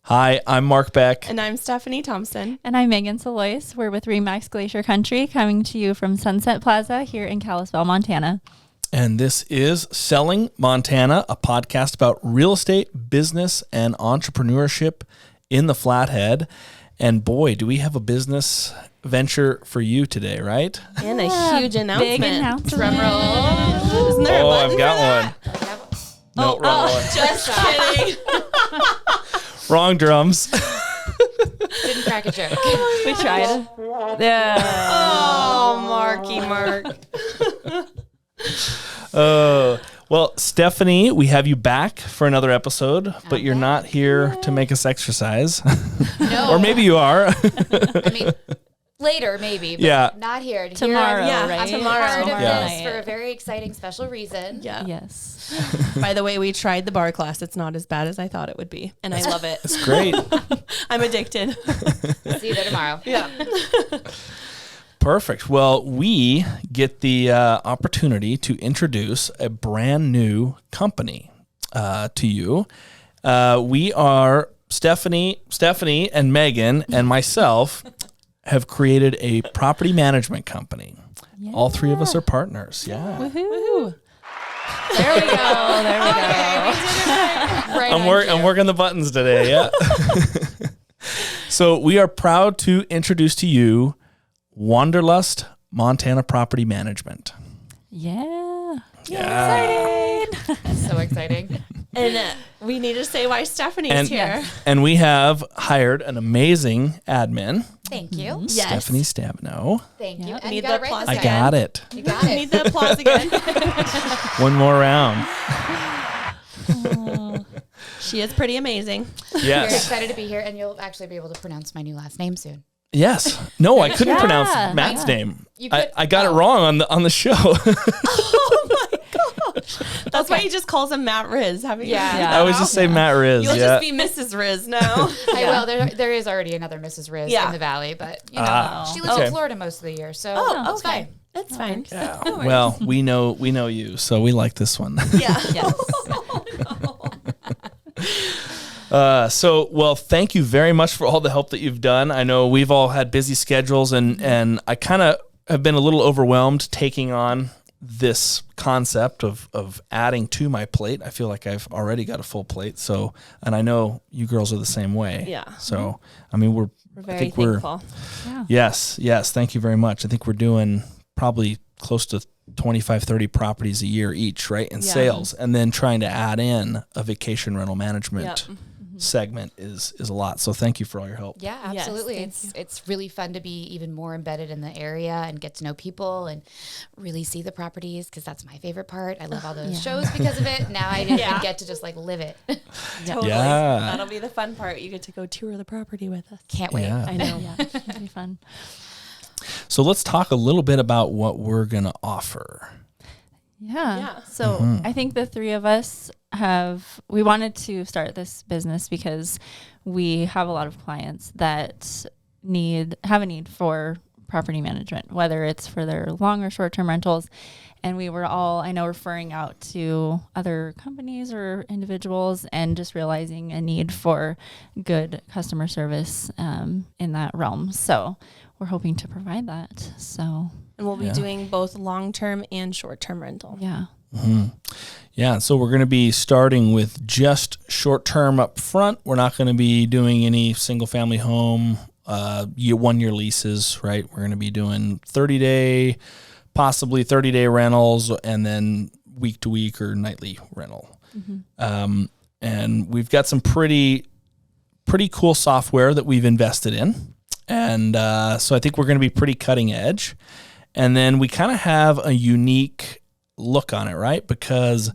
Hi, I'm Mark Beck. And I'm Stephanie Thompson. And I'm Megan Salois. We're with Remax Glacier Country, coming to you from Sunset Plaza here in Kalispell, Montana. And this is Selling Montana, a podcast about real estate, business, and entrepreneurship in the Flathead. And boy, do we have a business venture for you today, right? And a huge announcement. Big announcement. Drum roll. Isn't there a button I've got one. No, wrong one. Just kidding. Wrong drums. Didn't crack a joke. We tried. Yeah. Oh, Marky Mark. Well, Stephanie, we have you back for another episode, but you're not here to make us exercise. No. Or maybe you are. I mean, later maybe, but Yeah. not here. Tomorrow, Yeah, right? tomorrow. Part of Yeah. this for a very exciting special reason. Yeah. Yes. By the way, we tried the bar class. It's not as bad as I thought it would be. And I love it. It's great. I'm addicted. See you there tomorrow. Yeah. Perfect. Well, we get the opportunity to introduce a brand new company to you. We are Stephanie, and Megan, and myself have created a property management company. Yeah. All three of us are partners. Yeah. Woohoo. There we go. There we go. Right I'm working the buttons today. Yeah. So we are proud to introduce to you Wanderlust Montana Property Management. Yeah. Yeah. So exciting. And we need to say why Stephanie's here. And we have hired an amazing admin, Thank you. Yes. Stephanie Stabenow. Thank you. Yep. And Need you got the it right applause. this I time. got it. You got it. Need the applause again. One more round. She is pretty amazing. Very Yes. excited to be here, and you'll actually be able to pronounce my new last name soon. Yes. No, I couldn't Yeah. pronounce Matt's Yeah. name. You could- I got it oh. wrong on the show. Oh my gosh. That's why he just calls him Matt Riz. Haven't you? Yeah. figured Yeah. that I always out? just say Matt Riz. You'll Yeah. just be Mrs. Riz now. I will. There is already another Mrs. Riz Yeah. in the valley, but you know, Ah, she lives okay. in Florida most of the year, so Oh, it's okay. fine. It's fine. Yeah. No worries. Well, we know you, so we like this one. Yeah. Yes. Thank you very much for all the help that you've done. I know we've all had busy schedules, and I kind of have been a little overwhelmed taking on this concept of adding to my plate. I feel like I've already got a full plate. So, and I know you girls are the same way. Yeah. So, I mean, We're very thankful. Yeah. Yes. Thank you very much. I think we're doing probably close to 25, 30 properties a year each, right? In Yeah. sales, and then trying to add in a vacation rental management Yep. segment is a lot. So thank you for all your help. Yeah, Yes, absolutely. thank It's really fun to be even more embedded in the area and get to know people and really see the properties, because that's my favorite part. I love all those Yeah. shows because of it. Now I even Yeah. get to just like live it. Totally. Yeah. That'll be the fun part. You get to go tour the property with us. Can't wait. Yeah. I know. Yeah. It'll be fun. So let's talk a little bit about what we're going to offer. Yeah. Yeah. So I think the three of us we wanted to start this business because we have a lot of clients that have a need for property management, whether it's for their long or short-term rentals. And we were all, I know, referring out to other companies or individuals and just realizing a need for good customer service in that realm. So we're hoping to provide that. So And we'll be Yeah. doing both long-term and short-term rental. yeah. Yeah, so we're going to be starting with just short-term up front. We're not going to be doing any single-family home, 1-year leases, right? We're going to be doing 30-day, possibly 30-day rentals, and then week-to-week or nightly rental. And we've got some pretty cool software that we've invested in. And so I think we're going to be pretty cutting edge. And then we kind of have a unique look on it, right? Because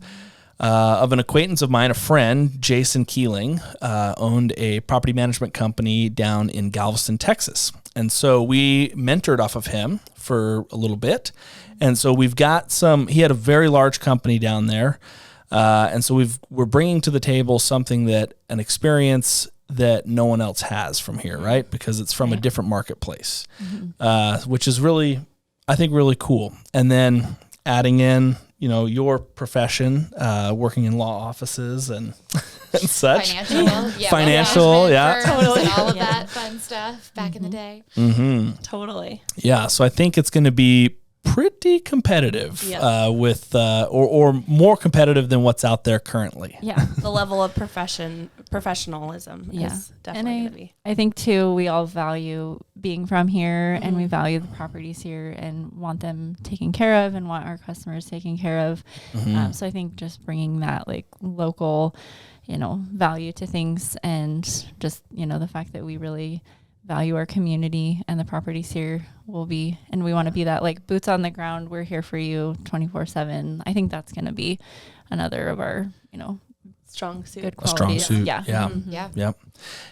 of an acquaintance of mine, a friend, Jason Keeling, owned a property management company down in Galveston, Texas. And so we mentored off of him for a little bit. And so we've got he had a very large company down there. And so we're bringing to the table an experience that no one else has from here, right? Because it's from a different marketplace, which is really, I think, really cool. And then adding in, your profession, working in law offices and, and such. Financial, yeah. Totally. And all of that fun stuff back in the day. Mm-hmm. Totally. Yeah. So I think it's going to be pretty competitive with or more competitive than what's out there currently. Yeah. The level of professionalism is definitely going to be. I think too, we all value being from here and we value the properties here and want them taken care of and want our customers taken care of. So I think just bringing that like local, value to things and just, the fact that we really value our community and the properties here will be, and we want to be that like boots on the ground. We're here for you 24/7. I think that's going to be another of our, strong suit. Good A strong qualities. suit. Yeah.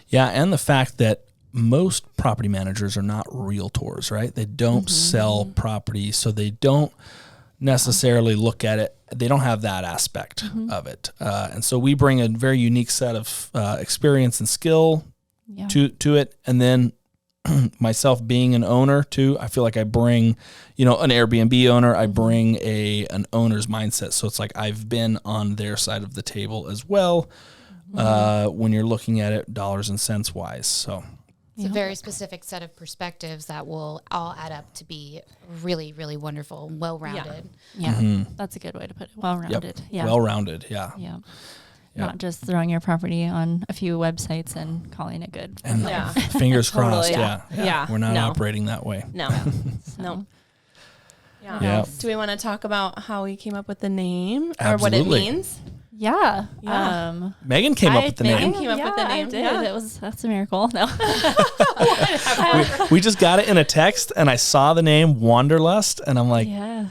Yeah. And the fact that most property managers are not realtors, right? They don't sell property, so they don't necessarily look at it. They don't have that aspect of it. And so we bring a very unique set of experience and skill to it. And then myself being an owner too, I feel like I bring, an Airbnb owner, I bring an owner's mindset. So it's like I've been on their side of the table as well when you're looking at it dollars and cents wise. So it's a very specific set of perspectives that will all add up to be really, really wonderful, well-rounded. Yeah. That's a good way to put it. Well-rounded. Yeah. Well-rounded. Yeah. Yeah. Not just throwing your property on a few websites and calling it good. And fingers crossed. Totally. Yeah. We're not operating that way. No. No. Yeah. Yeah. Do we want to talk about how we came up with the name or what Absolutely. it means? Yeah. Megan came up with the Megan name. came up with the name. I did. Yeah. That's a miracle. No. We just got it in a text, and I saw the name Wanderlust, and I'm like,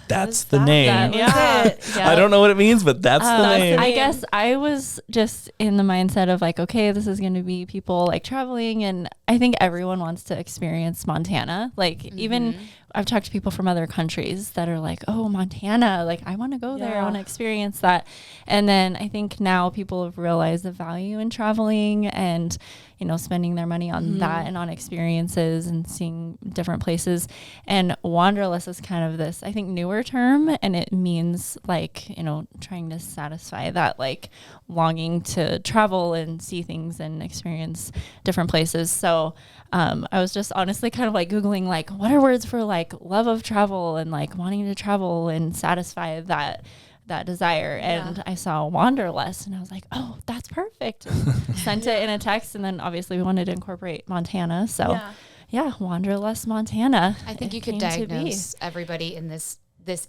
that's the name. That was it. I don't know what it means, but that's the name. I guess I was just in the mindset of like, okay, this is going to be people like traveling, and I think everyone wants to experience Montana. Like even I've talked to people from other countries that are like, oh, Montana, like I want to go there. I want to experience that. And then I think now people have realized the value in traveling and, spending their money on that and on experiences and seeing different places. And Wanderlust is kind of this, I think, newer term. And it means like, trying to satisfy that like longing to travel and see things and experience different places. So I was just honestly kind of like Googling, like, what are words for like love of travel and like wanting to travel and satisfy that desire. And I saw Wanderlust and I was like, oh, that's perfect. Sent it in a text. And then obviously we wanted to incorporate Montana. So Wanderlust Montana. I think you could diagnose everybody in this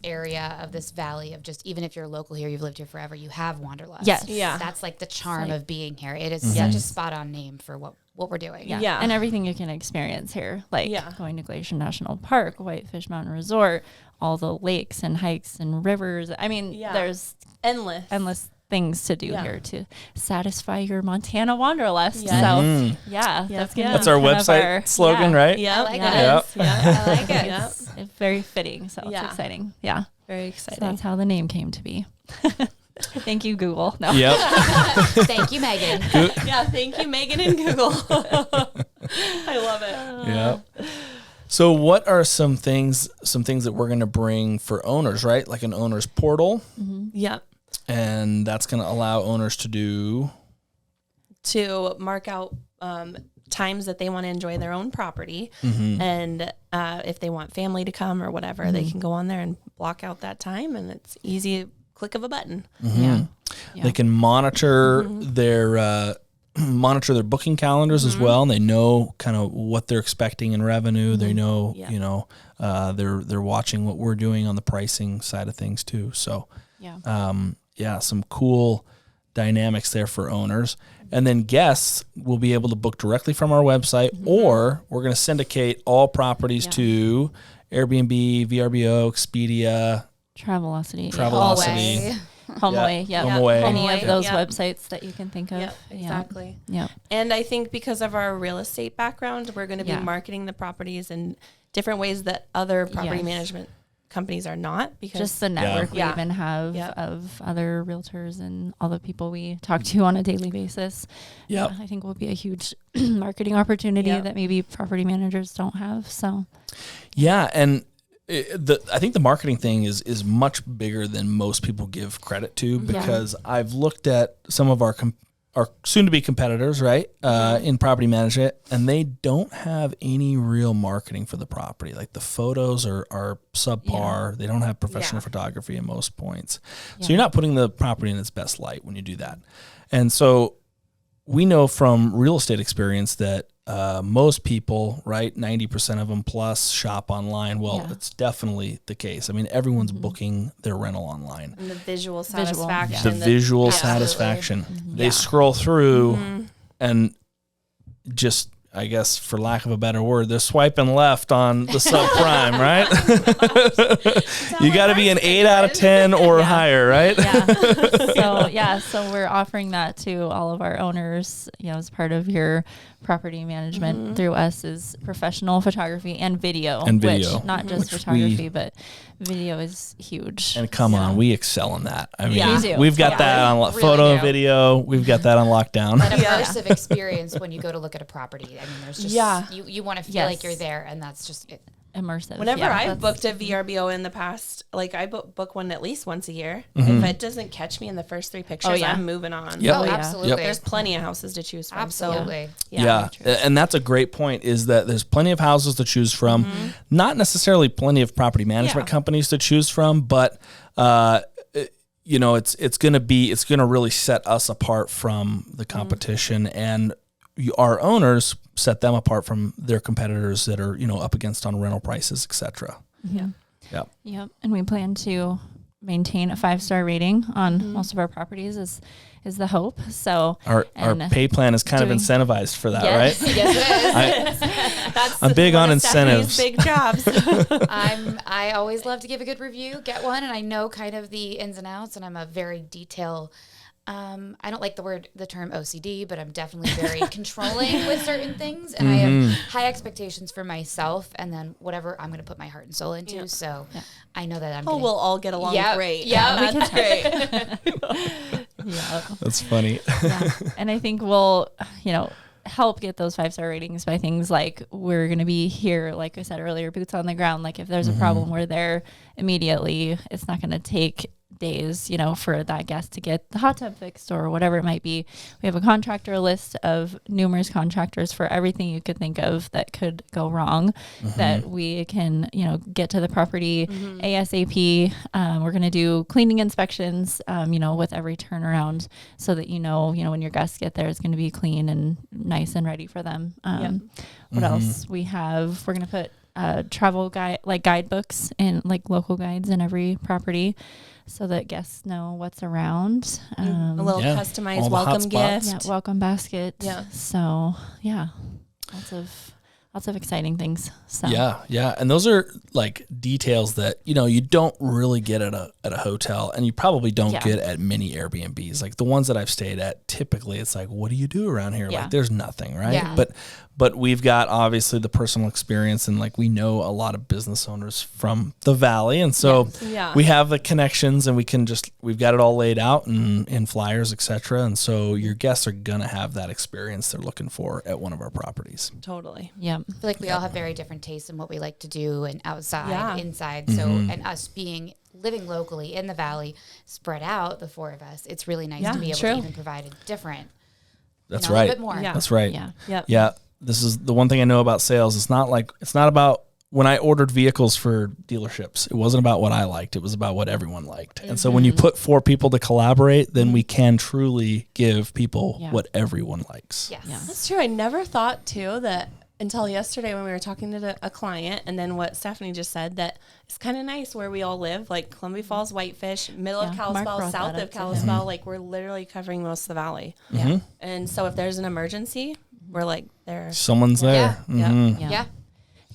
area of this valley of just, even if you're local here, you've lived here forever, you have Wanderlust. Yes. Yeah. That's like the charm of being here. It is such a spot on name for what we're doing. Yeah. And everything you can experience here, like going to Glacier National Park, Whitefish Mountain Resort, all the lakes and hikes and rivers. I mean, there's endless things to do here to satisfy your Montana Wanderlust. So that's our website slogan, right? Yeah, I like it. I like it. It's very fitting. So it's exciting. Yeah. Very exciting. So that's how the name came to be. Thank you, Google. No. Yep. Thank you, Megan. Thank you, Megan and Google. I love it. Yeah. So what are some things that we're going to bring for owners, right? Like an owner's portal. Yep. And that's going to allow owners to mark out times that they want to enjoy their own property. And if they want family to come or whatever, they can go on there and block out that time, and it's easy click of a button. They can monitor their booking calendars as well, and they know kind of what they're expecting in revenue. They know, they're watching what we're doing on the pricing side of things too. So, some cool dynamics there for owners. And then guests will be able to book directly from our website, or we're going to syndicate all properties to Airbnb, VRBO, Expedia, Travelocity, HomeAway. HomeAway, any of those websites that you can think of. Yep, exactly. Yeah. And I think because of our real estate background, we're going to be marketing the properties in different ways that other property management companies are not, because just the network we even have of other realtors and all the people we talk to on a daily basis. I think will be a huge marketing opportunity that maybe property managers don't have. So and I think the marketing thing is much bigger than most people give credit to, because I've looked at some of our soon-to-be competitors, right, in property management, and they don't have any real marketing for the property. Like the photos are subpar. They don't have professional photography at most points. So you're not putting the property in its best light when you do that. And so we know from real estate experience that most people, right, 90% of them plus shop online. Well, it's definitely the case. I mean, everyone's booking their rental online. And the visual satisfaction. The visual satisfaction. They scroll through and just, I guess, for lack of a better word, they're swiping left on the subprime, right? You got to be an 8 out of 10 or higher, right? So we're offering that to all of our owners, as part of your property management through us, is professional photography and video. Which, not just photography, but video is huge. And come on, we excel in that. I mean, we we've got that on photo and video. We've got that on lockdown. That immersive experience when you go to look at a property. I mean, there's just, you want to feel like you're there, and that's just it. Immersive. Whenever I've booked a VRBO in the past, like I book one at least once a year. If it doesn't catch me in the first 3 pictures, I'm moving on. Yep. Oh, absolutely. Yep. There's plenty of houses to choose from. Absolutely. So, and that's a great point, is that there's plenty of houses to choose from, not necessarily plenty of property management companies to choose from, but it's going to really set us apart from the competition, and our owners set them apart from their competitors that are, up against on rental prices, et cetera. Yep. And we plan to maintain a 5-star rating on most of our properties is the hope. So our pay plan is kind of incentivized for that, right? Yes, it is. I'm big on incentives. Big jobs. I always love to give a good review, get one, and I know kind of the ins and outs, and I'm a very detail. I don't like the term OCD, but I'm definitely very controlling with certain things, and I have high expectations for myself, and then whatever I'm going to put my heart and soul into. So I know that we'll all get along great. Yeah, that's great. That's funny. And I think we'll, help get those 5-star ratings by things like, we're going to be here, like I said earlier, boots on the ground. Like if there's a problem, we're there immediately. It's not going to take days, for that guest to get the hot tub fixed or whatever it might be. We have a contractor list of numerous contractors for everything you could think of that could go wrong, that we can, get to the property ASAP. We're going to do cleaning inspections, with every turnaround, so that, when your guests get there, it's going to be clean and nice and ready for them. What else we have? We're going to put travel guidebooks and like local guides in every property, so that guests know what's around. A little customized welcome gift. Welcome basket. Yeah. So lots of exciting things. So. Yeah. And those are like details that, you don't really get at a hotel, and you probably don't get at many Airbnbs. Like the ones that I've stayed at, typically it's like, what do you do around here? Like there's nothing, right? Yeah. But we've got obviously the personal experience, and like we know a lot of business owners from the Valley. And so we have the connections, and we've got it all laid out in flyers, et cetera. And so your guests are going to have that experience they're looking for at one of our properties. Totally. Yeah. I feel like we all have very different tastes in what we like to do, and outside, inside. So, and us living locally in the Valley, spread out, the 4 of us, it's really nice to be able to even provide a different, That's a right. bit more. That's right. Yeah. This is the one thing I know about sales. It's not about when I ordered vehicles for dealerships, it wasn't about what I liked. It was about what everyone liked. And so when you put 4 people to collaborate, then we can truly give people what everyone likes. Yes. Yeah. That's true. I never thought too that until yesterday when we were talking to a client, and then what Stephanie just said, that it's kind of nice where we all live, like Columbia Falls, Whitefish, middle of Kalispell, south of Kalispell, like we're literally covering most of the Valley. Mm-hmm. And so if there's an emergency, we're like there. Someone's there. Yeah.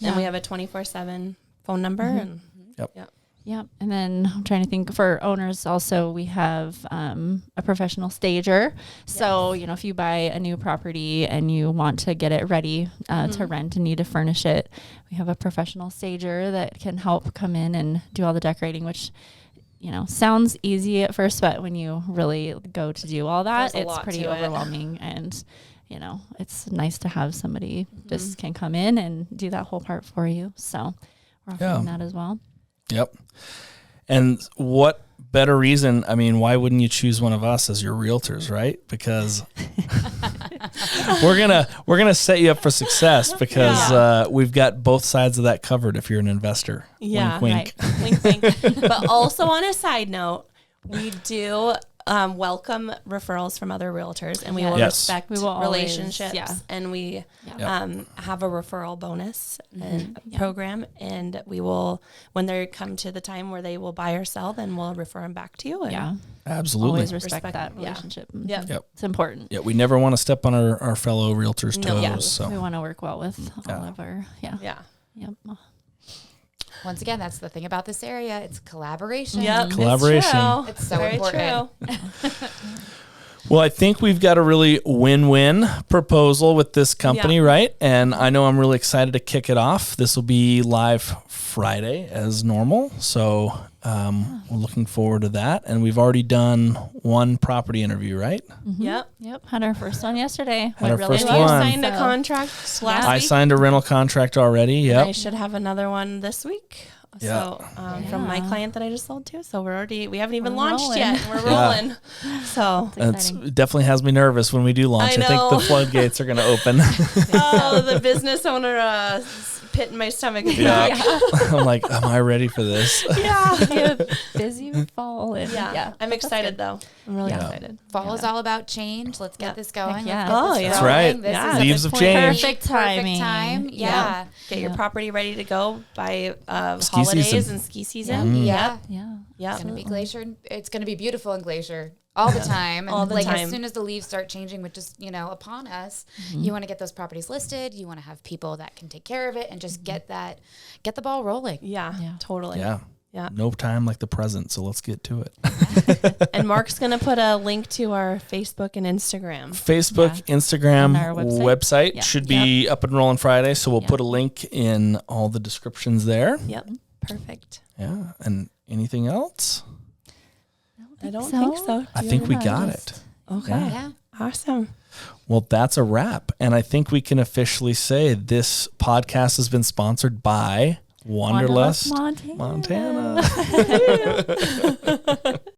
And we have a 24/7 phone number. And Yeah. And then I'm trying to think, for owners also, we have a professional stager. So, if you buy a new property and you want to get it ready to rent and need to furnish it, we have a professional stager that can help come in and do all the decorating, which, sounds easy at first, but when you really go to do all that, it's pretty overwhelming. And, it's nice to have somebody just can come in and do that whole part for you. So we're offering Yeah. that as well. Yep. And what better reason? I mean, why wouldn't you choose one of us as your realtors, right? Because we're gonna set you up for success because we've got both sides of that covered. If you're an investor, Yeah, wink, wink. Wink, wink. But also on a side note, we do welcome referrals from other realtors, and we will Yes. respect We will always, relationships. yeah. And we Yeah. have a referral bonus and program, and we will, when they come to the time where they will buy or sell, then we'll refer them back to you. And Yeah. Absolutely. Always respect Respect- that yeah. relationship. Yep. Yep. It's important. Yeah, we never want to step on our fellow realtors' No. toes. Yeah. So We want to work well with all Yeah. of our, Yeah. Yep. Once again, that's the thing about this area. It's collaboration. Yep. Collaboration. It's It's so very important. true. Well, I think we've got a really win-win proposal with this company, Yeah. right? And I know I'm really excited to kick it off. This will be live Friday as normal. So we're looking forward to that. And we've already done one property interview, right? Yep. Yep. Had our first one yesterday. Had our Went really first And you well. one. signed a So- contract last I week. signed a rental contract already. And I Yep. should have another one this week. Yeah. So from my Yeah. client that I just sold to. So we haven't even We're launched rolling. yet. We're Yeah. rolling. So Exciting. It definitely has me nervous when we do launch. I I think know. the floodgates are going to open. the business owner pit in my stomach. Yeah. I'm like, am I ready for this? Yeah. Be a busy fall. And Yeah. I'm excited though. I'm really Yeah. excited. Fall is all about change. Let's get this going. Heck yeah. Let's get Oh, this yeah. That's rolling. right. This Yeah. is a Leaves good of point. change. Perfect timing. time. Yeah. Get your Yeah. property ready to go by Ski holidays season. and ski season. Yeah. Yeah. Yeah. It's going to be glacier. It's going to be beautiful in Glacier all the time. All the like time. as soon as the leaves start changing, which is, upon us, you want to get those properties listed. You want to have people that can take care of it and just get the ball rolling. Yeah. Yeah. Totally. Yeah. Yeah. No time like the present. So let's get to it. And Mark's going to put a link to our Facebook and Instagram. Facebook, Instagram, On our website Yeah. should be up and rolling Friday. So we'll Yeah. put a link in all the descriptions there. Yep. Perfect. Yeah. And anything else? I don't think so. I think we got just- it. Okay. Yeah. Yeah. Awesome. Well, that's a wrap. And I think we can officially say this podcast has been sponsored by Wanderlust Montana. Montana.